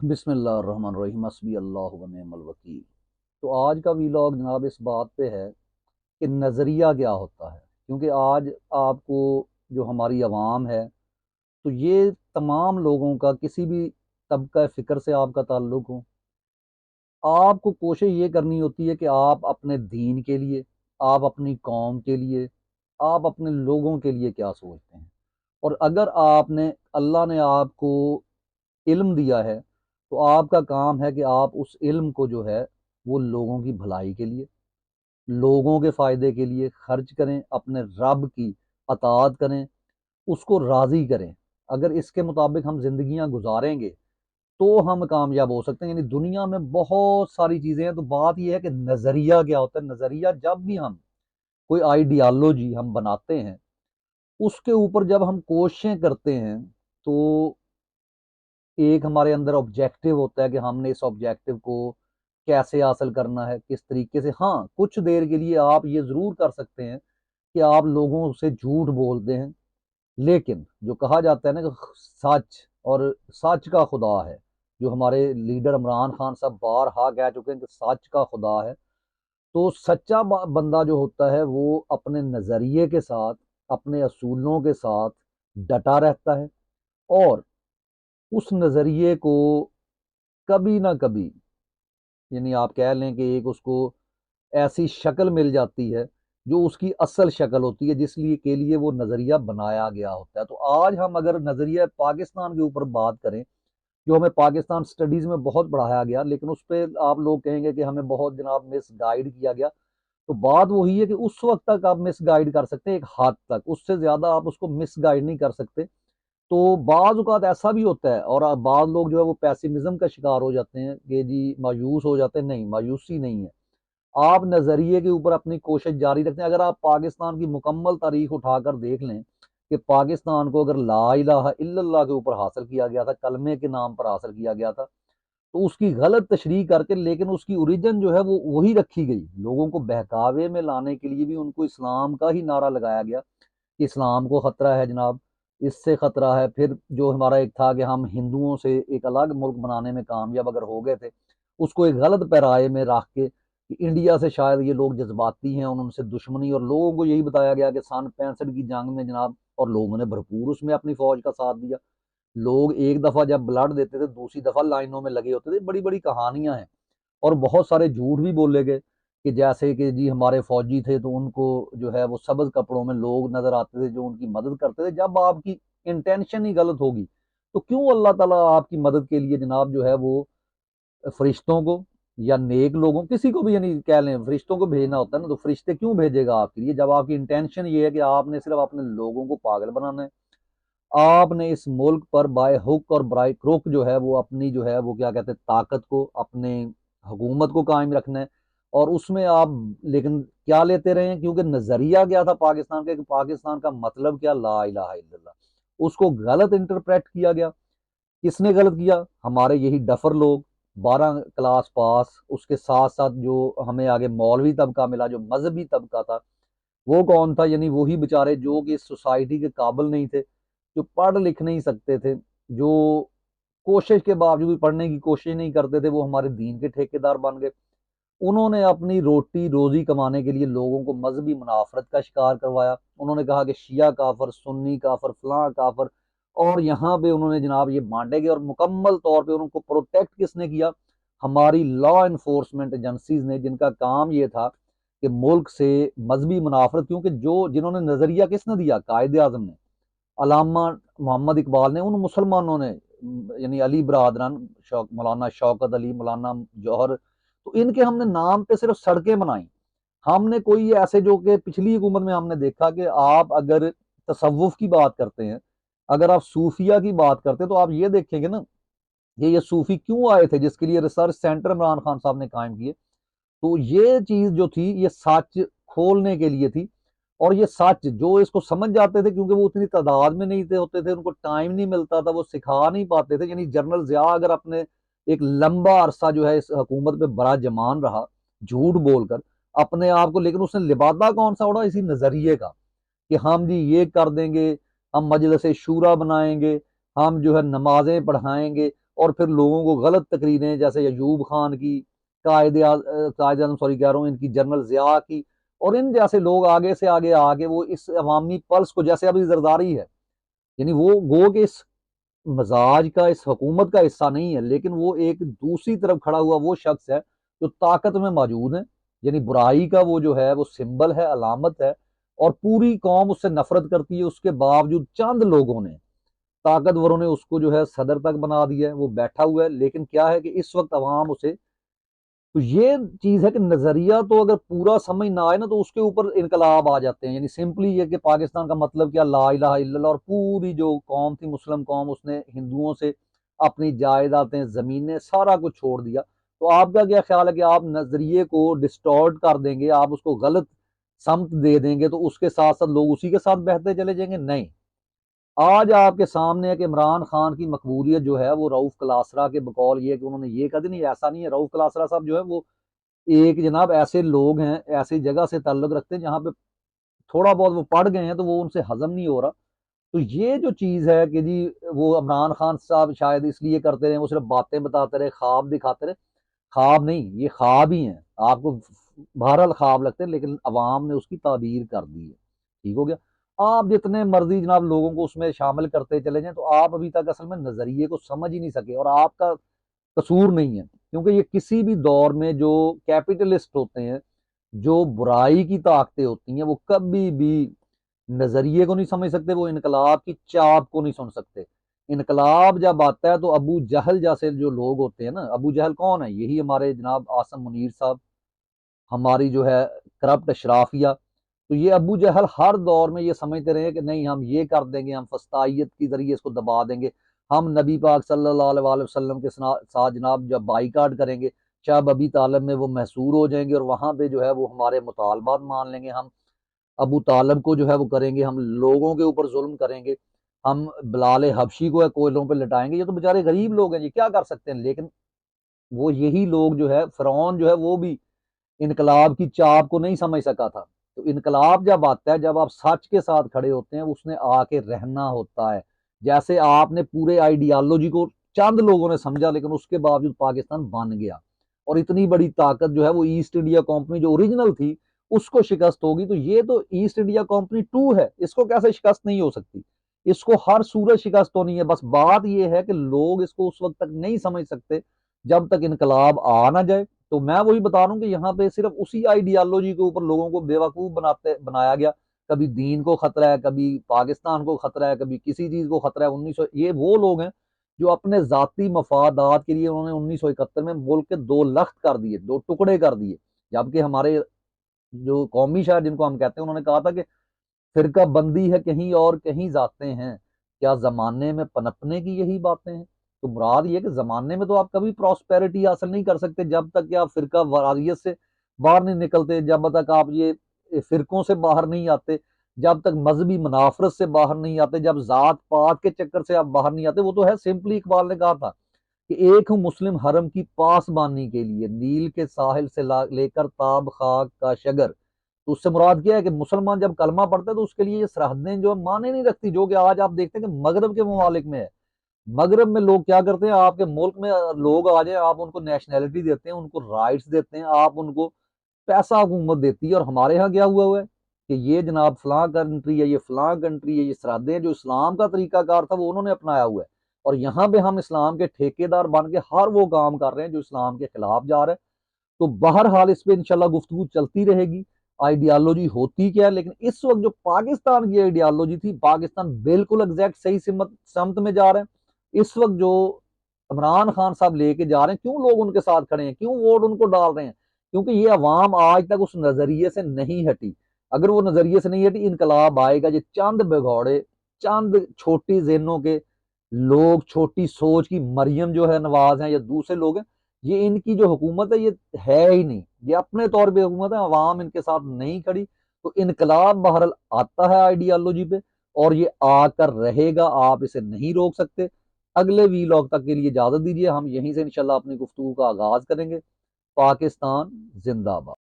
بسم اللہ الرحمن الرحیم، حسبی اللہ و نعم الوکیل۔ تو آج کا ویلاگ جناب اس بات پہ ہے کہ نظریہ کیا ہوتا ہے، کیونکہ آج آپ کو جو ہماری عوام ہے تو یہ تمام لوگوں کا کسی بھی طبقہ فکر سے آپ کا تعلق ہو، آپ کو کوشش یہ کرنی ہوتی ہے کہ آپ اپنے دین کے لیے، آپ اپنی قوم کے لیے، آپ اپنے لوگوں کے لیے کیا سوچتے ہیں۔ اور اگر اللہ نے آپ کو علم دیا ہے تو آپ کا کام ہے کہ آپ اس علم کو جو ہے وہ لوگوں کی بھلائی کے لیے، لوگوں کے فائدے کے لیے خرچ کریں، اپنے رب کی اطاعت کریں، اس کو راضی کریں۔ اگر اس کے مطابق ہم زندگیاں گزاریں گے تو ہم کامیاب ہو سکتے ہیں۔ یعنی دنیا میں بہت ساری چیزیں ہیں، تو بات یہ ہے کہ نظریہ کیا ہوتا ہے۔ نظریہ جب بھی ہم کوئی آئیڈیالوجی ہم بناتے ہیں، اس کے اوپر جب ہم کوششیں کرتے ہیں تو ایک ہمارے اندر آبجیکٹو ہوتا ہے کہ ہم نے اس آبجیکٹو کو کیسے حاصل کرنا ہے، کس طریقے سے۔ ہاں، کچھ دیر کے لیے آپ یہ ضرور کر سکتے ہیں کہ آپ لوگوں سے جھوٹ بولتے ہیں، لیکن جو کہا جاتا ہے نا کہ سچ اور سچ کا خدا ہے، جو ہمارے لیڈر عمران خان صاحب بارہا کہہ چکے ہیں کہ سچ کا خدا ہے۔ تو سچا بندہ جو ہوتا ہے وہ اپنے نظریے کے ساتھ، اپنے اصولوں کے ساتھ ڈٹا رہتا ہے، اور اس نظریے کو کبھی نہ کبھی، یعنی آپ کہہ لیں کہ ایک اس کو ایسی شکل مل جاتی ہے جو اس کی اصل شکل ہوتی ہے، جس لیے کے لیے وہ نظریہ بنایا گیا ہوتا ہے۔ تو آج ہم اگر نظریہ پاکستان کے اوپر بات کریں، جو ہمیں پاکستان سٹڈیز میں بہت پڑھایا گیا، لیکن اس پہ آپ لوگ کہیں گے کہ ہمیں بہت جناب مس گائیڈ کیا گیا، تو بات وہی ہے کہ اس وقت تک آپ مس گائیڈ کر سکتے ہیں، ایک حد تک، اس سے زیادہ آپ اس کو مس گائیڈ نہیں کر سکتے۔ تو بعض اوقات ایسا بھی ہوتا ہے، اور بعض لوگ جو ہے وہ پیسیمزم کا شکار ہو جاتے ہیں کہ جی مایوس ہو جاتے ہیں۔ نہیں، مایوسی نہیں ہے، آپ نظریے کے اوپر اپنی کوشش جاری رکھتے ہیں۔ اگر آپ پاکستان کی مکمل تاریخ اٹھا کر دیکھ لیں کہ پاکستان کو اگر لا الہ الا اللہ کے اوپر حاصل کیا گیا تھا، کلمے کے نام پر حاصل کیا گیا تھا، تو اس کی غلط تشریح کر کے، لیکن اس کی اوریجن جو ہے وہ وہی رکھی گئی۔ لوگوں کو بہکاوے میں لانے کے لیے بھی ان کو اسلام کا ہی نعرہ لگایا گیا کہ اسلام کو خطرہ ہے جناب، اس سے خطرہ ہے۔ پھر جو ہمارا ایک تھا کہ ہم ہندوؤں سے ایک الگ ملک بنانے میں کامیاب اگر ہو گئے تھے، اس کو ایک غلط پیرائے میں رکھ کے کہ انڈیا سے شاید یہ لوگ جذباتی ہیں، ان سے دشمنی، اور لوگوں کو یہی بتایا گیا کہ سن 65 کی جنگ میں جناب، اور لوگوں نے بھرپور اس میں اپنی فوج کا ساتھ دیا۔ لوگ ایک دفعہ جب بلڈ دیتے تھے، دوسری دفعہ لائنوں میں لگے ہوتے تھے۔ بڑی بڑی کہانیاں ہیں، اور بہت سارے جھوٹ بھی بولے گئے کہ جیسے کہ جی ہمارے فوجی تھے تو ان کو جو ہے وہ سبز کپڑوں میں لوگ نظر آتے تھے جو ان کی مدد کرتے تھے۔ جب آپ کی انٹینشن ہی غلط ہوگی تو کیوں اللہ تعالیٰ آپ کی مدد کے لیے جناب جو ہے وہ فرشتوں کو یا نیک لوگوں، کسی کو بھی، یعنی کہہ لیں فرشتوں کو بھیجنا ہوتا ہے نا، تو فرشتے کیوں بھیجے گا آپ کے لیے جب آپ کی انٹینشن یہ ہے کہ آپ نے صرف اپنے لوگوں کو پاگل بنانا ہے۔ آپ نے اس ملک پر بائے حق اور برائے کروک جو ہے وہ اپنی جو ہے وہ کیا کہتے ہیں طاقت کو، اپنے حکومت کو قائم رکھنا ہے، اور اس میں آپ لیکن کیا لیتے رہے ہیں، کیونکہ نظریہ کیا تھا پاکستان کا کہ پاکستان کا مطلب کیا، لا الہ الا اللہ، اس کو غلط انٹرپریٹ کیا گیا۔ کس نے غلط کیا؟ ہمارے یہی ڈفر لوگ، 12 کلاس پاس، اس کے ساتھ ساتھ جو ہمیں آگے مولوی طبقہ ملا جو مذہبی طبقہ تھا، وہ کون تھا؟ یعنی وہی بیچارے جو کہ اس سوسائٹی کے قابل نہیں تھے، جو پڑھ لکھ نہیں سکتے تھے، جو کوشش کے باوجود بھی پڑھنے کی کوشش نہیں کرتے تھے، وہ ہمارے دین کے ٹھیکیدار بن گئے۔ انہوں نے اپنی روٹی روزی کمانے کے لیے لوگوں کو مذہبی منافرت کا شکار کروایا۔ انہوں نے کہا کہ شیعہ کافر، سنی کافر، فلاں کافر، اور یہاں پہ انہوں نے جناب یہ بانٹے گئے، اور مکمل طور پہ ان کو پروٹیکٹ کس نے کیا؟ ہماری لا انفورسمنٹ ایجنسیز نے، جن کا کام یہ تھا کہ ملک سے مذہبی منافرت، کیونکہ جنہوں نے نظریہ کس نے دیا؟ قائد اعظم نے، علامہ محمد اقبال نے، ان مسلمانوں نے، یعنی علی برادران، مولانا شوکت علی، مولانا جوہر، تو ان کے ہم نے نام پہ صرف سڑکیں بنائیں۔ ہم نے کوئی ایسے جو کہ پچھلی حکومت میں ہم نے دیکھا کہ آپ اگر تصوف کی بات کرتے ہیں، اگر آپ صوفیہ کی بات کرتے ہیں، تو آپ یہ دیکھیں گے نا کہ یہ صوفی کیوں آئے تھے، جس کے لیے ریسرچ سینٹر عمران خان صاحب نے قائم کیے۔ تو یہ چیز جو تھی یہ سچ کھولنے کے لیے تھی، اور یہ سچ جو اس کو سمجھ جاتے تھے، کیونکہ وہ اتنی تعداد میں نہیں ہوتے تھے، ان کو ٹائم نہیں ملتا تھا، وہ سکھا نہیں پاتے تھے۔ یعنی جنرل ضیاء اگر اپنے ایک لمبا عرصہ جو ہے اس حکومت پہ برا جمان رہا جھوٹ بول کر اپنے آپ کو، لیکن اس نے لبادہ کون سا اڑا؟ اسی نظریے کا کہ ہم جی یہ کر دیں گے، ہم مجلس شورا بنائیں گے، ہم جو ہے نمازیں پڑھائیں گے، اور پھر لوگوں کو غلط تقریریں جیسے ایوب خان کی، قائد اعظم سوری کہہ رہا ہوں، ان کی جنرل ضیاء کی، اور ان جیسے لوگ آگے سے آگے آگے وہ اس عوامی پلس کو، جیسے ابھی زرداری ہے، یعنی وہ گو کہ اس مزاج کا، اس حکومت کا حصہ نہیں ہے، لیکن وہ ایک دوسری طرف کھڑا ہوا وہ شخص ہے جو طاقت میں موجود ہے، یعنی برائی کا وہ جو ہے وہ سمبل ہے، علامت ہے، اور پوری قوم اس سے نفرت کرتی ہے۔ اس کے باوجود چند لوگوں نے، طاقتوروں نے اس کو جو ہے صدر تک بنا دیا ہے، وہ بیٹھا ہوا ہے، لیکن کیا ہے کہ اس وقت عوام اسے، تو یہ چیز ہے کہ نظریہ تو اگر پورا سمجھ نہ آئے نا تو اس کے اوپر انقلاب آ جاتے ہیں۔ یعنی سمپلی یہ کہ پاکستان کا مطلب کیا، لا الہ الا اللہ، اور پوری جو قوم تھی مسلم قوم، اس نے ہندوؤں سے اپنی جائیدادیں، زمینیں، سارا کچھ چھوڑ دیا۔ تو آپ کا کیا خیال ہے کہ آپ نظریے کو ڈسٹارٹ کر دیں گے، آپ اس کو غلط سمت دے دیں گے تو اس کے ساتھ ساتھ لوگ اسی کے ساتھ بہتے چلے جائیں گے؟ نہیں، آج آپ کے سامنے ہے کہ عمران خان کی مقبولیت جو ہے وہ رؤف کلاسرا کے بقول یہ کہ انہوں نے یہ کہا نہیں، ایسا نہیں ہے۔ رؤف کلاسرا صاحب جو ہے وہ ایک جناب ایسے لوگ ہیں، ایسی جگہ سے تعلق رکھتے ہیں جہاں پہ تھوڑا بہت وہ پڑھ گئے ہیں تو وہ ان سے ہضم نہیں ہو رہا۔ تو یہ جو چیز ہے کہ جی وہ عمران خان صاحب شاید اس لیے کرتے رہے، وہ صرف باتیں بتاتے رہے، خواب دکھاتے رہے، خواب نہیں، یہ خواب ہی ہیں، آپ کو بہرحال خواب لگتے ہیں، لیکن عوام نے اس کی تعبیر کر دی ہے۔ ٹھیک ہو گیا؟ آپ جتنے مرضی جناب لوگوں کو اس میں شامل کرتے چلے جائیں، تو آپ ابھی تک اصل میں نظریے کو سمجھ ہی نہیں سکے، اور آپ کا قصور نہیں ہے، کیونکہ یہ کسی بھی دور میں جو کیپٹلسٹ ہوتے ہیں، جو برائی کی طاقتیں ہوتی ہیں، وہ کبھی بھی نظریے کو نہیں سمجھ سکتے، وہ انقلاب کی چاپ کو نہیں سن سکتے۔ انقلاب جب آتا ہے تو ابو جہل جیسے جو لوگ ہوتے ہیں نا، ابو جہل کون ہے؟ یہی ہمارے جناب آصم منیر صاحب، ہماری جو ہے کرپٹ اشرافیہ۔ تو یہ ابو جہل ہر دور میں یہ سمجھتے رہے کہ نہیں ہم یہ کر دیں گے، ہم فسطائیت کے ذریعے اس کو دبا دیں گے، ہم نبی پاک صلی اللہ علیہ وآلہ وسلم کے ساتھ جناب جب بائیکاٹ کریں گے، شب ابی طالب میں وہ محصور ہو جائیں گے، اور وہاں پہ جو ہے وہ ہمارے مطالبات مان لیں گے، ہم ابو طالب کو جو ہے وہ کریں گے، ہم لوگوں کے اوپر ظلم کریں گے، ہم بلال حبشی کو ہے کوئلوں پہ لٹائیں گے۔ یہ تو بیچارے غریب لوگ ہیں، یہ کیا کر سکتے ہیں؟ لیکن وہ یہی لوگ جو ہے، فرعون جو ہے وہ بھی انقلاب کی چاپ کو نہیں سمجھ سکا تھا۔ تو انقلاب جب آتا ہے، جب آپ سچ کے ساتھ کھڑے ہوتے ہیں، اس نے آ کے رہنا ہوتا ہے۔ جیسے آپ نے پورے آئیڈیالوجی کو چند لوگوں نے سمجھا، لیکن اس کے باوجود پاکستان بن گیا، اور اتنی بڑی طاقت جو ہے وہ ایسٹ انڈیا کمپنی جو اوریجنل تھی اس کو شکست ہوگی۔ تو یہ تو ایسٹ انڈیا کمپنی 2 ہے، اس کو کیسے شکست نہیں ہو سکتی؟ اس کو ہر صورت شکست ہونی ہے۔ بس بات یہ ہے کہ لوگ اس کو اس وقت تک نہیں سمجھ سکتے جب تک انقلاب آ نہ جائے۔ تو میں وہی بتا رہا ہوں کہ یہاں پہ صرف اسی آئیڈیالوجی کے اوپر لوگوں کو بیوقوف بنایا گیا، کبھی دین کو خطرہ ہے، کبھی پاکستان کو خطرہ ہے، کبھی کسی چیز کو خطرہ ہے۔ یہ وہ لوگ ہیں جو اپنے ذاتی مفادات کے لیے انہوں نے 1971 میں ملک کے 2 لخت کر دیے، 2 ٹکڑے کر دیے، جبکہ ہمارے جو قومی شاعر جن کو ہم کہتے ہیں، انہوں نے کہا تھا کہ فرقہ بندی ہے کہیں اور کہیں ذاتیں ہیں، کیا زمانے میں پنپنے کی یہی باتیں ہیں؟ تو مراد یہ کہ زمانے میں تو آپ کبھی پراسپیرٹی حاصل نہیں کر سکتے جب تک کہ آپ فرقہ واریت سے باہر نہیں نکلتے، جب تک آپ یہ فرقوں سے باہر نہیں آتے، جب تک مذہبی منافرت سے باہر نہیں آتے، جب ذات پات کے چکر سے آپ باہر نہیں آتے۔ وہ تو ہے، سمپلی اقبال نے کہا تھا کہ ایک ہوں مسلم حرم کی پاسبانی کے لیے، نیل کے ساحل سے لے کر تاب خاک کا شگر۔ تو اس سے مراد کیا ہے کہ مسلمان جب کلمہ پڑھتے ہیں تو اس کے لیے یہ سرحدیں جو مانے نہیں رکھتی، جو کہ آج آپ دیکھتے ہیں کہ مغرب کے ممالک میں ہے۔ مغرب میں لوگ کیا کرتے ہیں، آپ کے ملک میں لوگ آ جائیں، آپ ان کو نیشنلٹی دیتے ہیں، ان کو رائٹس دیتے ہیں، آپ ان کو پیسہ حکومت دیتی ہے، اور ہمارے ہاں کیا ہوا ہے کہ یہ جناب فلاں کنٹری ہے، یہ فلاں کنٹری ہے، یہ سرحدیں ہیں جو اسلام کا طریقہ کار تھا وہ انہوں نے اپنایا ہوا ہے، اور یہاں پہ ہم اسلام کے ٹھیکیدار بن کے ہر وہ کام کر رہے ہیں جو اسلام کے خلاف جا رہا ہے۔ تو بہرحال اس پہ انشاءاللہ گفتگو چلتی رہے گی، آئیڈیالوجی ہوتی کیا ہے، لیکن اس وقت جو پاکستان کی آئیڈیالوجی تھی، پاکستان بالکل ایگزیکٹ صحیح سمت میں جا رہے ہیں۔ اس وقت جو عمران خان صاحب لے کے جا رہے ہیں، کیوں لوگ ان کے ساتھ کھڑے ہیں، کیوں ووٹ ان کو ڈال رہے ہیں؟ کیونکہ یہ عوام آج تک اس نظریے سے نہیں ہٹی۔ اگر وہ نظریے سے نہیں ہٹی، انقلاب آئے گا۔ یہ چند بگوڑے، چند چھوٹی ذہنوں کے لوگ، چھوٹی سوچ کی مریم جو ہے نواز ہیں یا دوسرے لوگ ہیں، یہ ان کی جو حکومت ہے یہ ہے ہی نہیں، یہ اپنے طور پہ حکومت ہے، عوام ان کے ساتھ نہیں کھڑی۔ تو انقلاب بہرحال آتا ہے آئیڈیالوجی پہ، اور یہ آ کر رہے گا، آپ اسے نہیں روک سکتے۔ اگلے وی لاگ تک کے لیے اجازت دیجیے، ہم یہیں سے انشاءاللہ اپنی گفتگو کا آغاز کریں گے۔ پاکستان زندہ باد۔